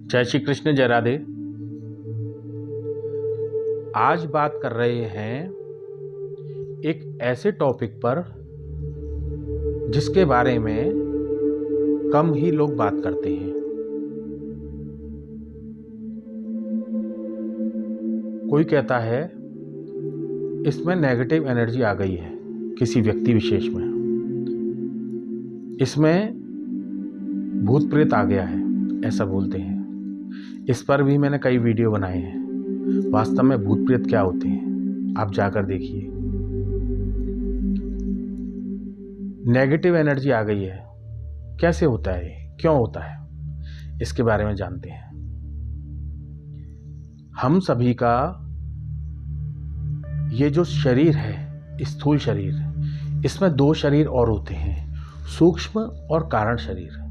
जय श्री कृष्ण, जय राधे। आज बात कर रहे हैं एक ऐसे टॉपिक पर जिसके बारे में कम ही लोग बात करते हैं। कोई कहता है इसमें नेगेटिव एनर्जी आ गई है किसी व्यक्ति विशेष में, इसमें भूत प्रेत आ गया है, ऐसा बोलते हैं। इस पर भी मैंने कई वीडियो बनाए हैं। वास्तव में भूत प्रेत क्या होते हैं आप जाकर देखिए। नेगेटिव एनर्जी आ गई है, कैसे होता है, क्यों होता है, इसके बारे में जानते हैं। हम सभी का ये जो शरीर है, स्थूल शरीर, इसमें दो शरीर और होते हैं, सूक्ष्म और कारण शरीर।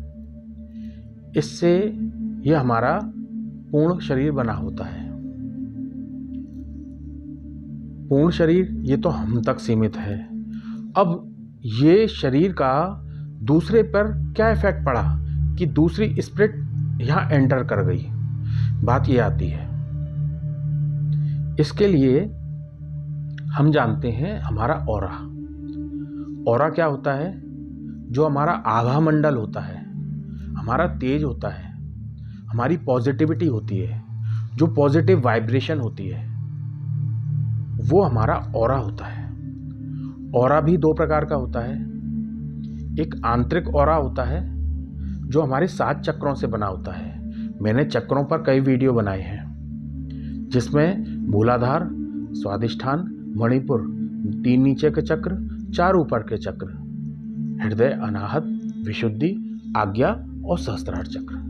इससे ये हमारा पूर्ण शरीर बना होता है। पूर्ण शरीर ये तो हम तक सीमित है। अब ये शरीर का दूसरे पर क्या इफेक्ट पड़ा कि दूसरी स्पिरिट यहाँ एंटर कर गई, बात ये आती है। इसके लिए हम जानते हैं हमारा ऑरा। ऑरा क्या होता है? जो हमारा आभा मंडल होता है, हमारा तेज होता है, हमारी पॉजिटिविटी होती है, जो पॉजिटिव वाइब्रेशन होती है, वो हमारा ऑरा होता है। ऑरा भी दो प्रकार का होता है। एक आंतरिक ऑरा होता है जो हमारे 7 चक्रों से बना होता है। मैंने चक्रों पर कई वीडियो बनाए हैं, जिसमें मूलाधार, स्वादिष्ठान, मणिपुर, 3 नीचे के चक्र, 4 ऊपर के चक्र, हृदय, अनाहत, विशुद्धि, आज्ञा और सहस्त्रार चक्र,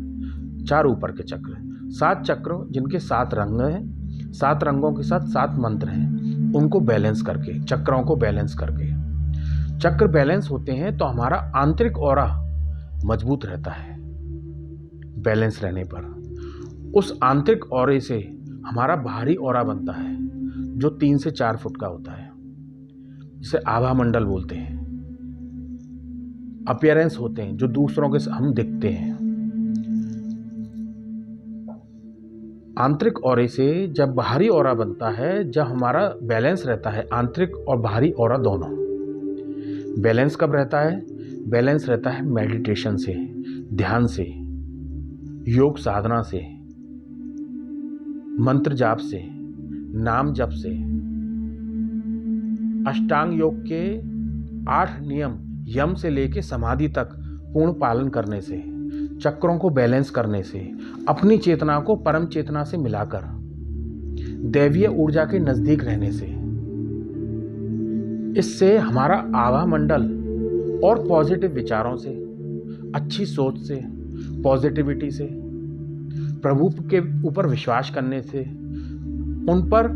4 ऊपर के चक्र, 7 चक्र जिनके 7 रंग हैं, 7 रंगों के साथ 7 मंत्र हैं, उनको बैलेंस करके, चक्रों को बैलेंस करके, चक्र बैलेंस होते हैं तो हमारा आंतरिक ऑरा मजबूत रहता है। बैलेंस रहने पर उस आंतरिक ऑरे से हमारा बाहरी ऑरा बनता है, जो 3 से 4 फुट का होता है, जिसे आभा मंडल बोलते हैं। अपीयरेंस होते हैं जो दूसरों के हम दिखते हैं। आंतरिक ऑरे से जब बाहरी ऑरा बनता है, जब हमारा बैलेंस रहता है, आंतरिक और बाहरी ऑरा दोनों। बैलेंस कब रहता है? बैलेंस रहता है मेडिटेशन से, ध्यान से, योग साधना से, मंत्र जाप से, नाम जप से, अष्टांग योग के 8 नियम, यम से लेके समाधि तक पूर्ण पालन करने से, चक्रों को बैलेंस करने से, अपनी चेतना को परम चेतना से मिलाकर दैवीय ऊर्जा के नजदीक रहने से, इससे हमारा आभा मंडल और पॉजिटिव विचारों से, अच्छी सोच से, पॉजिटिविटी से, प्रभु के ऊपर विश्वास करने से, उन पर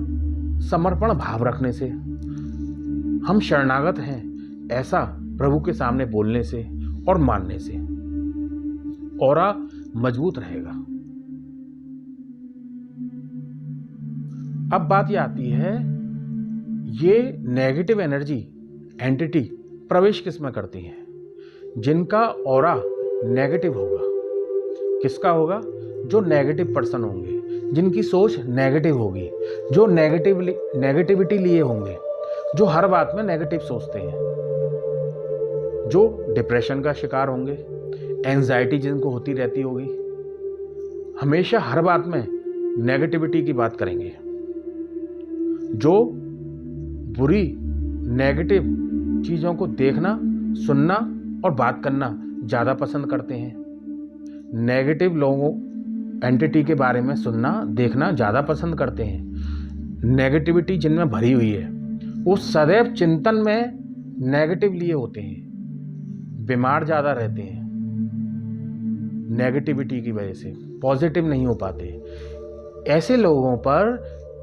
समर्पण भाव रखने से, हम शरणागत हैं ऐसा प्रभु के सामने बोलने से और मानने से ऑरा मजबूत रहेगा। अब बात ये आती है, ये नेगेटिव एनर्जी एंटिटी प्रवेश किस में करती है? जिनका ऑरा नेगेटिव होगा। किसका होगा? जो नेगेटिव पर्सन होंगे, जिनकी सोच नेगेटिव होगी, जो नेगेटिविटी लिए होंगे, जो हर बात में नेगेटिव सोचते हैं, जो डिप्रेशन का शिकार होंगे, एंजाइटी जिनको होती रहती होगी, हमेशा हर बात में नेगेटिविटी की बात करेंगे, जो बुरी नेगेटिव चीज़ों को देखना, सुनना और बात करना ज़्यादा पसंद करते हैं। नेगेटिव लोगों एंटिटी के बारे में सुनना, देखना ज़्यादा पसंद करते हैं। नेगेटिविटी जिनमें भरी हुई है, वो सदैव चिंतन में नेगेटिव लिए होते हैं, बीमार ज़्यादा रहते हैं नेगेटिविटी की वजह से, पॉजिटिव नहीं हो पाते। ऐसे लोगों पर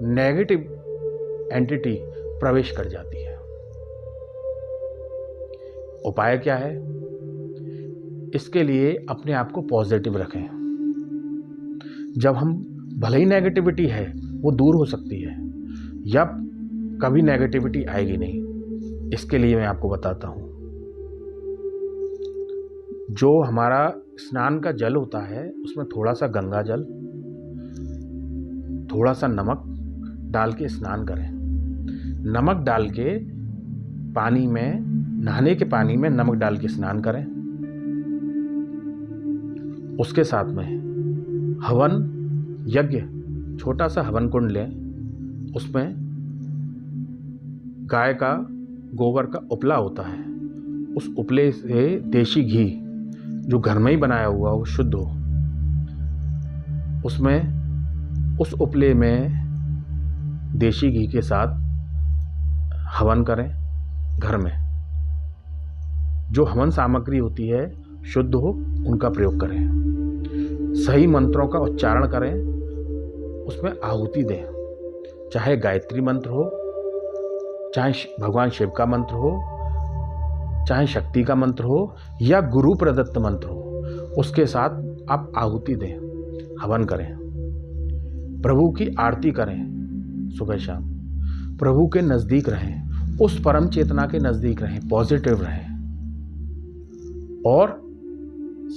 नेगेटिव एंटिटी प्रवेश कर जाती है। उपाय क्या है? इसके लिए अपने आप को पॉजिटिव रखें। जब हम भले ही नेगेटिविटी है वो दूर हो सकती है, या कभी नेगेटिविटी आएगी नहीं। इसके लिए मैं आपको बताता हूँ, जो हमारा स्नान का जल होता है उसमें थोड़ा सा गंगा जल, थोड़ा सा नमक डाल के स्नान करें। नमक डाल के पानी में, नहाने के पानी में नमक डाल के स्नान करें। उसके साथ में हवन यज्ञ, छोटा सा हवन कुंड लें, उसमें गाय का गोबर का उपला होता है, उस उपले से देशी घी जो घर में ही बनाया हुआ हो, शुद्ध हो, उसमें उस उपले में देशी घी के साथ हवन करें। घर में जो हवन सामग्री होती है शुद्ध हो, उनका प्रयोग करें। सही मंत्रों का उच्चारण करें, उसमें आहुति दें, चाहे गायत्री मंत्र हो, चाहे भगवान शिव का मंत्र हो, चाहे शक्ति का मंत्र हो, या गुरु प्रदत्त मंत्र हो, उसके साथ आप आहुति दें, हवन करें। प्रभु की आरती करें सुबह शाम, प्रभु के नज़दीक रहें, उस परम चेतना के नज़दीक रहें, पॉजिटिव रहें और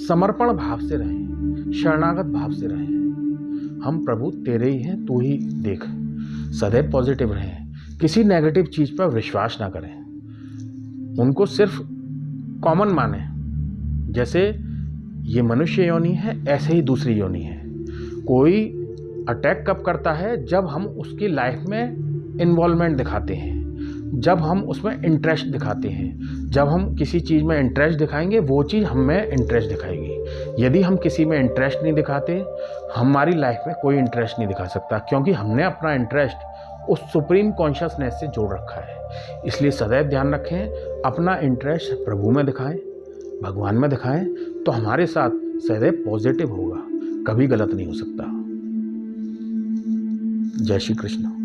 समर्पण भाव से रहें, शरणागत भाव से रहें। हम प्रभु तेरे ही हैं, तू ही देख। सदैव पॉजिटिव रहें, किसी नेगेटिव चीज़ पर विश्वास ना करें, उनको सिर्फ कॉमन माने। जैसे ये मनुष्य योनि है, ऐसे ही दूसरी योनि है। कोई अटैक कब करता है? जब हम उसकी लाइफ में इन्वॉल्वमेंट दिखाते हैं, जब हम उसमें इंटरेस्ट दिखाते हैं। जब हम किसी चीज़ में इंटरेस्ट दिखाएंगे, वो चीज़ हम में इंटरेस्ट दिखाएगी। यदि हम किसी में इंटरेस्ट नहीं दिखाते, हमारी लाइफ में कोई इंटरेस्ट नहीं दिखा सकता, क्योंकि हमने अपना इंटरेस्ट उस सुप्रीम कॉन्शियसनेस से जोड़ रखा है। इसलिए सदैव ध्यान रखें, अपना इंटरेस्ट प्रभु में दिखाएं, भगवान में दिखाएं, तो हमारे साथ सदैव पॉजिटिव होगा, कभी गलत नहीं हो सकता। जय श्री कृष्ण।